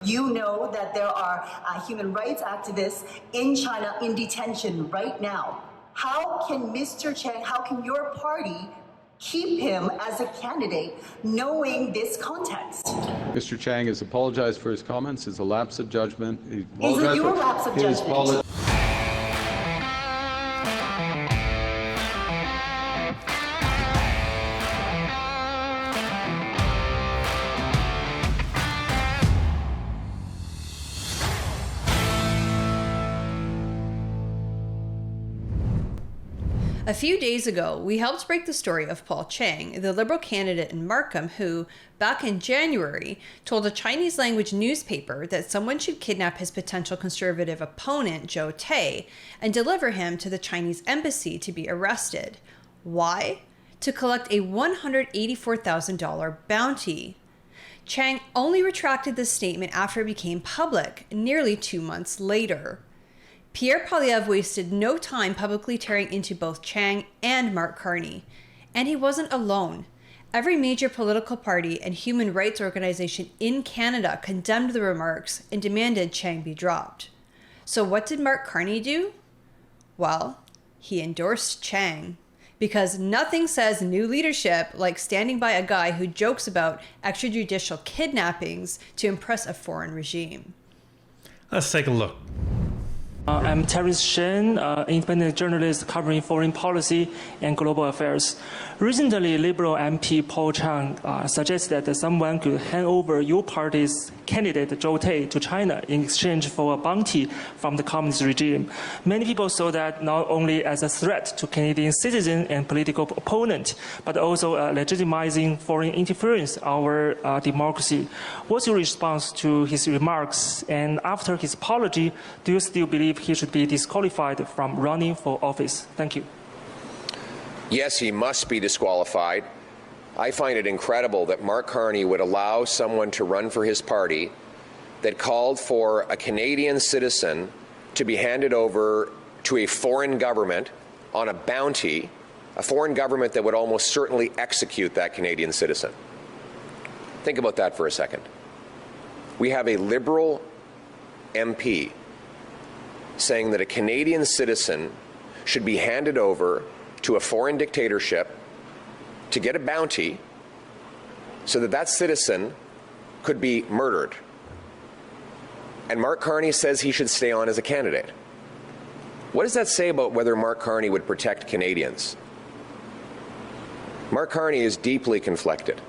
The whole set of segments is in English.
You know that there are human rights activists in China in detention right now. How can Mr. Chang, how can your party keep him as a candidate knowing this context? Mr. Chang has apologized for his comments. It's a lapse of judgment. Is it your lapse of judgment? A few days ago, we helped break the story of Paul Chang, the Liberal candidate in Markham who, back in January, told a Chinese language newspaper that someone should kidnap his potential conservative opponent, Zhou Tai, and deliver him to the Chinese embassy to be arrested. Why? To collect a $184,000 bounty. Chang only retracted this statement after it became public, nearly 2 months later. Pierre Poilievre wasted no time publicly tearing into both Chang and Mark Carney. And he wasn't alone. Every major political party and human rights organization in Canada condemned the remarks and demanded Chang be dropped. So what did Mark Carney do? Well, he endorsed Chang. Because nothing says new leadership like standing by a guy who jokes about extrajudicial kidnappings to impress a foreign regime. Let's take a look. I'm Terence Shen, independent journalist covering foreign policy and global affairs. Recently, Liberal MP Paul Chang suggested that someone could hand over your party's candidate Zhou Tai to China in exchange for a bounty from the communist regime. Many people saw that not only as a threat to Canadian citizens and political opponent, but also legitimizing foreign interference in our democracy. What's your response to his remarks? And after his apology, do you still believe he should be disqualified from running for office? Thank you. Yes, he must be disqualified. I find it incredible that Mark Carney would allow someone to run for his party that called for a Canadian citizen to be handed over to a foreign government on a bounty, a foreign government that would almost certainly execute that Canadian citizen. Think about that for a second. We have a Liberal MP saying that a Canadian citizen should be handed over to a foreign dictatorship to get a bounty so that that citizen could be murdered. And Mark Carney says he should stay on as a candidate. What does that say about whether Mark Carney would protect Canadians? Mark Carney is deeply conflicted.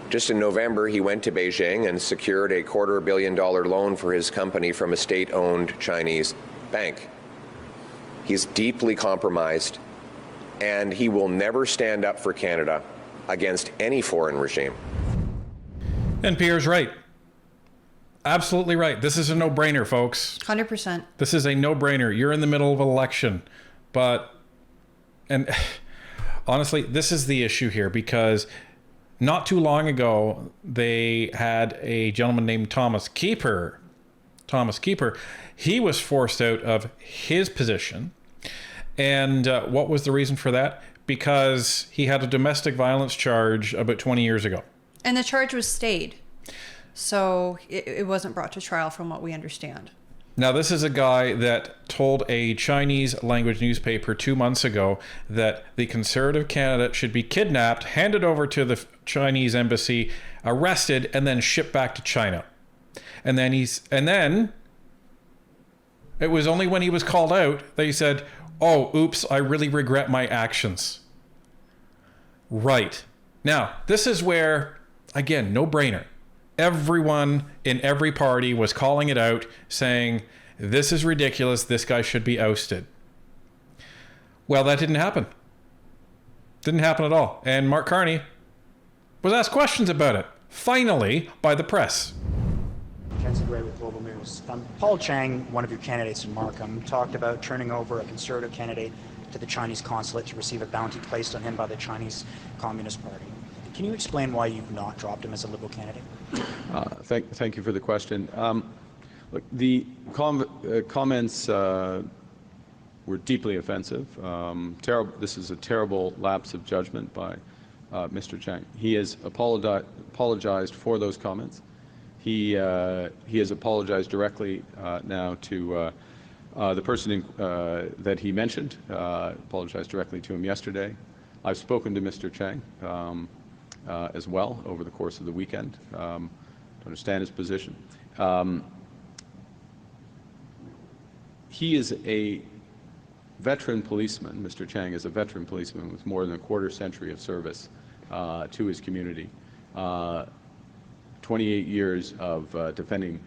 Just in November, he went to Beijing and secured a $250 million loan for his company from a state-owned Chinese bank. He's deeply compromised, and he will never stand up for Canada against any foreign regime. And Pierre's right. Absolutely right. This is a no-brainer, folks. 100%. This is a no-brainer. You're in the middle of an election. And honestly, this is the issue here, because not too long ago, they had a gentleman named Thomas Keeper. He was forced out of his position. And what was the reason for that? Because he had a domestic violence charge about 20 years ago. And the charge was stayed. So it wasn't brought to trial from what we understand. Now, this is a guy that told a Chinese language newspaper 2 months ago that the Conservative candidate should be kidnapped, handed over to the Chinese embassy, arrested, and then shipped back to China. And then it was only when he was called out that he said, "Oh, oops, I really regret my actions." Right. Now, this is where, again, no brainer. Everyone in every party was calling it out, saying, this is ridiculous, this guy should be ousted. Well, that didn't happen. Didn't happen at all. And Mark Carney was asked questions about it, finally, by the press. Kenzie Gray with Global News. Paul Chang, one of your candidates in Markham, talked about turning over a Conservative candidate to the Chinese consulate to receive a bounty placed on him by the Chinese Communist Party. Can you explain why you've not dropped him as a Liberal candidate? Thank you for the question. Look, the comments were deeply offensive. This is a terrible lapse of judgment by Mr. Chang. He has apologized for those comments. He has apologized directly now to the person that he mentioned. Apologized directly to him yesterday. I've spoken to Mr. Chang as well over the course of the weekend to understand his position. He is a veteran policeman. Mr. Chang is a veteran policeman with more than a quarter century of service to his community. 28 years of defending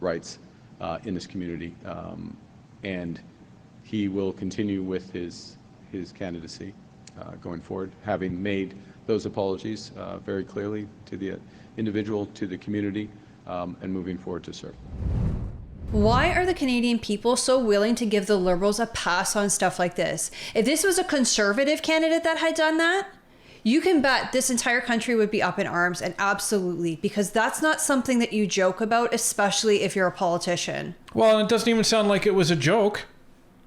rights in this community, and he will continue with his candidacy going forward, having made those apologies very clearly to the individual, to the community, and moving forward to serve. Why are the Canadian people so willing to give the Liberals a pass on stuff like this? If this was a Conservative candidate that had done that, you can bet this entire country would be up in arms, and absolutely, because that's not something that you joke about, especially if you're a politician. Well, it doesn't even sound like it was a joke.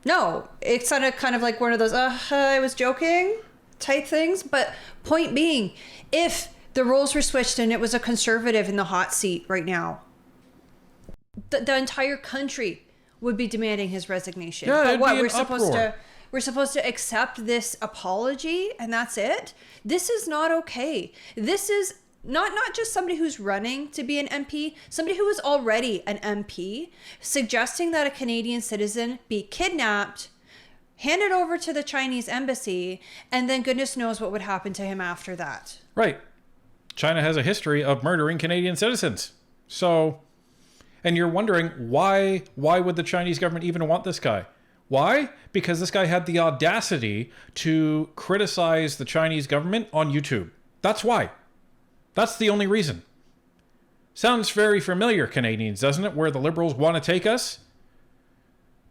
No, it sounded kind of like one of those, I was joking type things. But point being, if the roles were switched and it was a Conservative in the hot seat right now, the entire country would be demanding his resignation. Yeah, but what, we're supposed to accept this apology and that's it? This is not okay. This is not just somebody who's running to be an MP, somebody who is already an MP, suggesting that a Canadian citizen be kidnapped, handed over to the Chinese embassy, and then goodness knows what would happen to him after that. Right. China has a history of murdering Canadian citizens. So, and you're wondering why would the Chinese government even want this guy? Why? Because this guy had the audacity to criticize the Chinese government on YouTube. That's why. That's the only reason. Sounds very familiar, Canadians, doesn't it? Where the Liberals want to take us?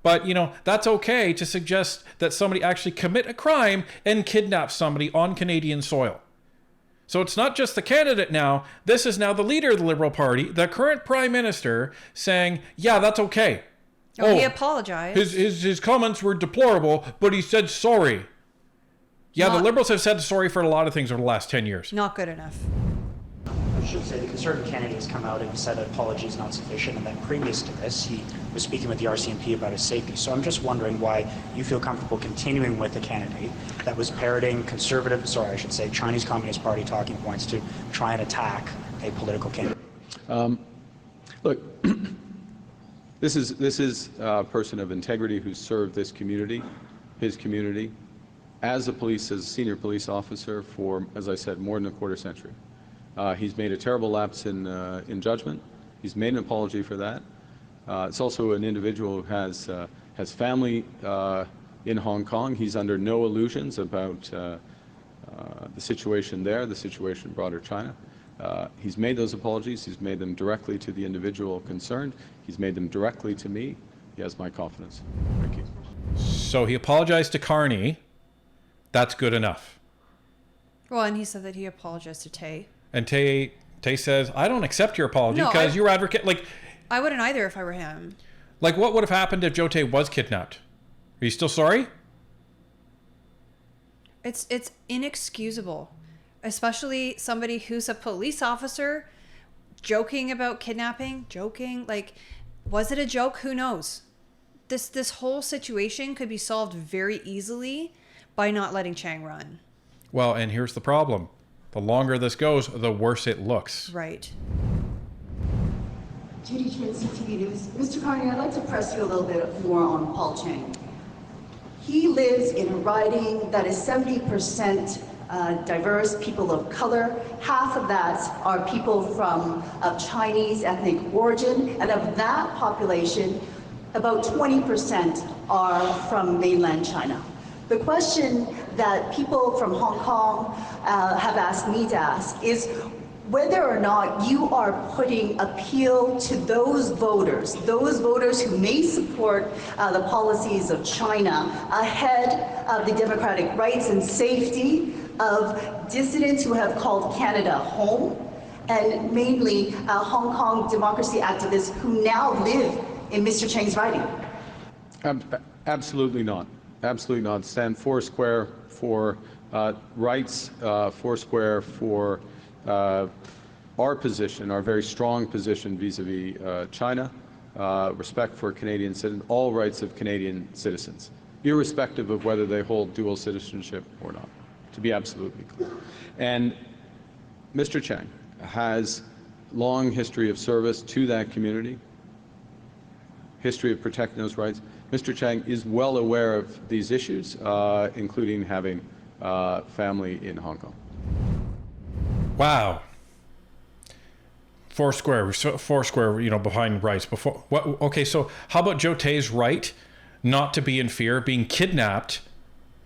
But, you know, that's okay to suggest that somebody actually commit a crime and kidnap somebody on Canadian soil. So it's not just the candidate now. This is now the leader of the Liberal Party, the current Prime Minister, saying, yeah, that's okay. Oh, he apologized. His comments were deplorable, but he said sorry. Yeah, the Liberals have said sorry for a lot of things over the last 10 years. Not good enough. I should say the Conservative candidate has come out and said that apology is not sufficient, and that previous to this, he was speaking with the RCMP about his safety. So I'm just wondering why you feel comfortable continuing with a candidate that was parroting Chinese Communist Party talking points to try and attack a political candidate. Look, this is a person of integrity who served this community, his community, as a senior police officer for, as I said, more than a quarter century. He's made a terrible lapse in judgment. He's made an apology for that. It's also an individual who has family in Hong Kong. He's under no illusions about the situation there, the situation in broader China. He's made those apologies. He's made them directly to the individual concerned. He's made them directly to me. He has my confidence. Thank you. So he apologized to Carney. That's good enough. Well, and he said that he apologized to Tay. And Tay says, I don't accept your apology because you're advocate. Like, I wouldn't either if I were him. Like, what would have happened if Joe Tay was kidnapped? Are you still sorry? It's inexcusable, especially somebody who's a police officer joking about kidnapping. Like, was it a joke? Who knows? This whole situation could be solved very easily by not letting Chang run. Well, and here's the problem. The longer this goes, the worse it looks. Right. Judy Chin, CTV News. Mr. Carney, I'd like to press you a little bit more on Paul Chang. He lives in a riding that is 70% diverse, people of color. Half of that are people of Chinese ethnic origin, and of that population, about 20% are from mainland China. The question that people from Hong Kong have asked me to ask is whether or not you are putting appeal to those voters who may support the policies of China ahead of the democratic rights and safety of dissidents who have called Canada home, and mainly Hong Kong democracy activists who now live in Mr. Chang's riding. Absolutely not. Absolutely not. Stand foursquare for rights, foursquare for our position, our very strong position vis-a-vis China, respect for Canadian citizens, all rights of Canadian citizens, irrespective of whether they hold dual citizenship or not, to be absolutely clear. And Mr. Chang has long history of service to that community, history of protecting those rights. Mr. Chang is well aware of these issues, including having family in Hong Kong. Wow. Foursquare, behind rights. Before, what? Okay, so how about Joe Tay's right not to be in fear of being kidnapped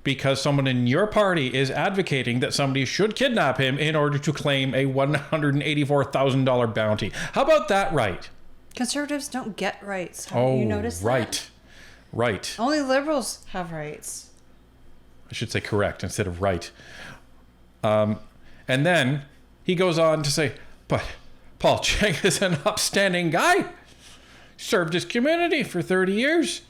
because someone in your party is advocating that somebody should kidnap him in order to claim a $184,000 bounty? How about that right? Conservatives don't get rights. Have you noticed that? Right. Only liberals have rights. I should say correct instead of right. And then he goes on to say, but Paul Chang is an upstanding guy. Served his community for 30 years.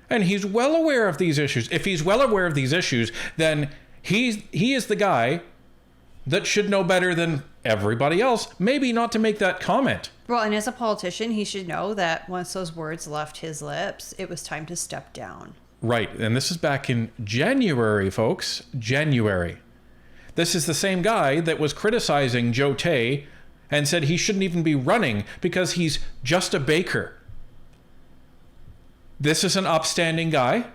And he's well aware of these issues. If he's well aware of these issues, then he is the guy that should know better than everybody else, maybe not to make that comment. Well, and as a politician, he should know that once those words left his lips, it was time to step down. Right. And this is back in January, folks. January. This is the same guy that was criticizing Joe Tay and said he shouldn't even be running because he's just a baker. This is an upstanding guy.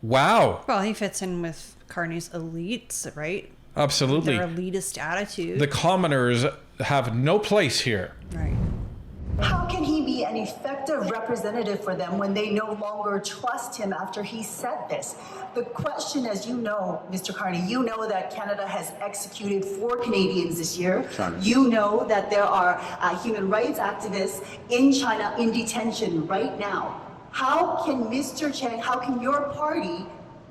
Wow. Well, he fits in with Carney's elites, right? Absolutely. Their elitist attitude. The commoners have no place here. Right. How can he be an effective representative for them when they no longer trust him after he said this? The question, as you know, Mr. Carney, you know that Canada has executed 4 Canadians this year. China. You know that there are human rights activists in China in detention right now. How can Mr. Chang, how can your party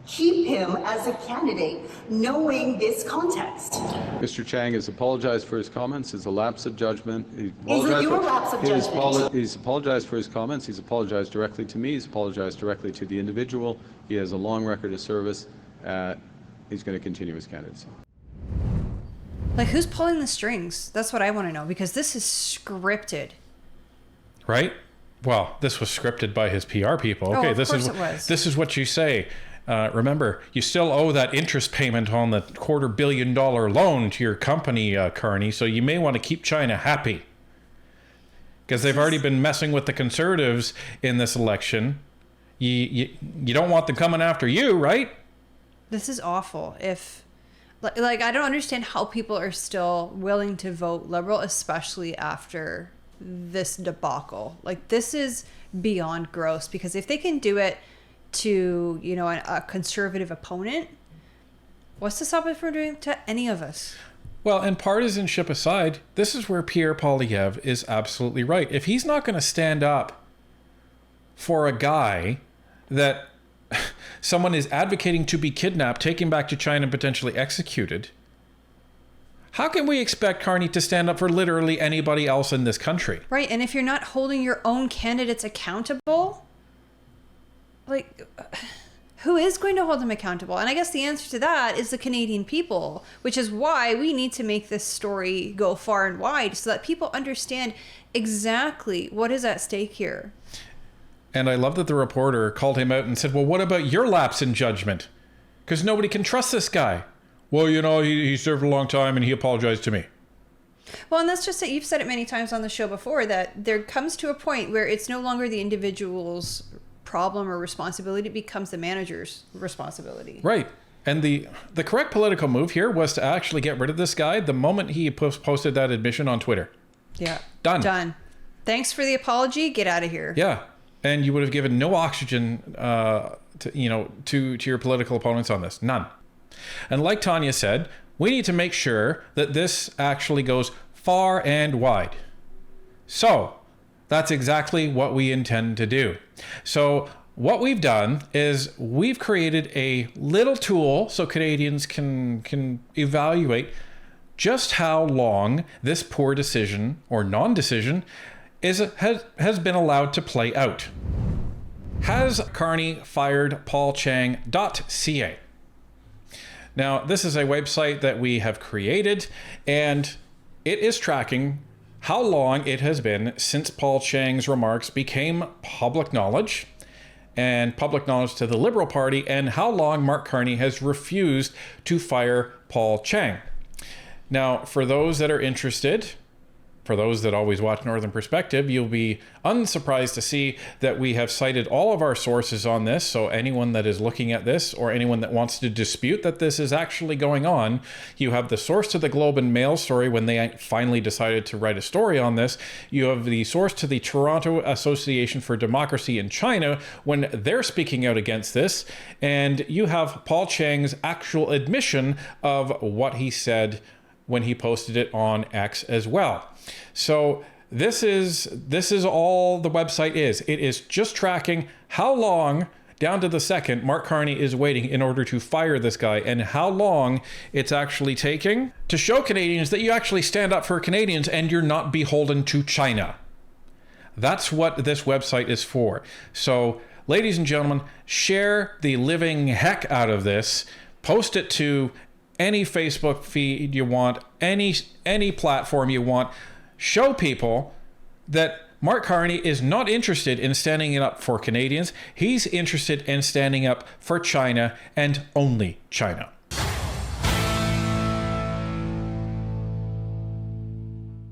keep him as a candidate knowing this context? Mr. Chang has apologized for his comments. It's a lapse of judgment. Is it your lapse of judgment? He's apologized for his comments. He's apologized directly to me. He's apologized directly to the individual. He has a long record of service. He's going to continue his candidacy. Like, who's pulling the strings? That's what I want to know, because this is scripted. Right? Well, this was scripted by his PR people. Okay, of course it was. This is what you say. Remember, you still owe that interest payment on the $250 million loan to your company, Carney, so you may want to keep China happy. Because they've already been messing with the Conservatives in this election. You don't want them coming after you, right? This is awful. If, like, I don't understand how people are still willing to vote Liberal, especially after this debacle. Like, this is beyond gross, because if they can do it to, you know, a conservative opponent, what's to stop it from doing it to any of us? Well, and partisanship aside, this is where Pierre Poilievre is absolutely right. If he's not going to stand up for a guy that someone is advocating to be kidnapped, taken back to China, and potentially executed, how can we expect Carney to stand up for literally anybody else in this country? Right, and if you're not holding your own candidates accountable, like, who is going to hold them accountable? And I guess the answer to that is the Canadian people, which is why we need to make this story go far and wide so that people understand exactly what is at stake here. And I love that the reporter called him out and said, well, what about your lapse in judgment? Because nobody can trust this guy. Well, you know, he served a long time and he apologized to me. Well, and that's just it. You've said it many times on the show before that there comes to a point where it's no longer the individual's problem or responsibility, it becomes the manager's responsibility. Right. And the correct political move here was to actually get rid of this guy the moment he posted that admission on Twitter. Yeah. Done. Thanks for the apology. Get out of here. Yeah. And you would have given no oxygen to your political opponents on this. None. And like Tanya said, we need to make sure that this actually goes far and wide. So that's exactly what we intend to do. So what we've done is we've created a little tool so Canadians can evaluate just how long this poor decision or non-decision has been allowed to play out. Has Carney fired paulchang.ca? Now, this is a website that we have created, and it is tracking how long it has been since Paul Chang's remarks became public knowledge, and public knowledge to the Liberal Party, and how long Mark Carney has refused to fire Paul Chang. Now, for those that are interested, for those that always watch Northern Perspective, you'll be unsurprised to see that we have cited all of our sources on this. So anyone that is looking at this, or anyone that wants to dispute that this is actually going on, you have the source to the Globe and Mail story when they finally decided to write a story on this. You have the source to the Toronto Association for Democracy in China when they're speaking out against this. And you have Paul Chang's actual admission of what he said when he posted it on X as well. So this is all the website is. It is just tracking how long, down to the second, Mark Carney is waiting in order to fire this guy, and how long it's actually taking to show Canadians that you actually stand up for Canadians and you're not beholden to China. That's what this website is for. So, ladies and gentlemen, share the living heck out of this. Post it to any Facebook feed you want, any platform you want. Show people that Mark Carney is not interested in standing up for Canadians. He's interested in standing up for China and only China.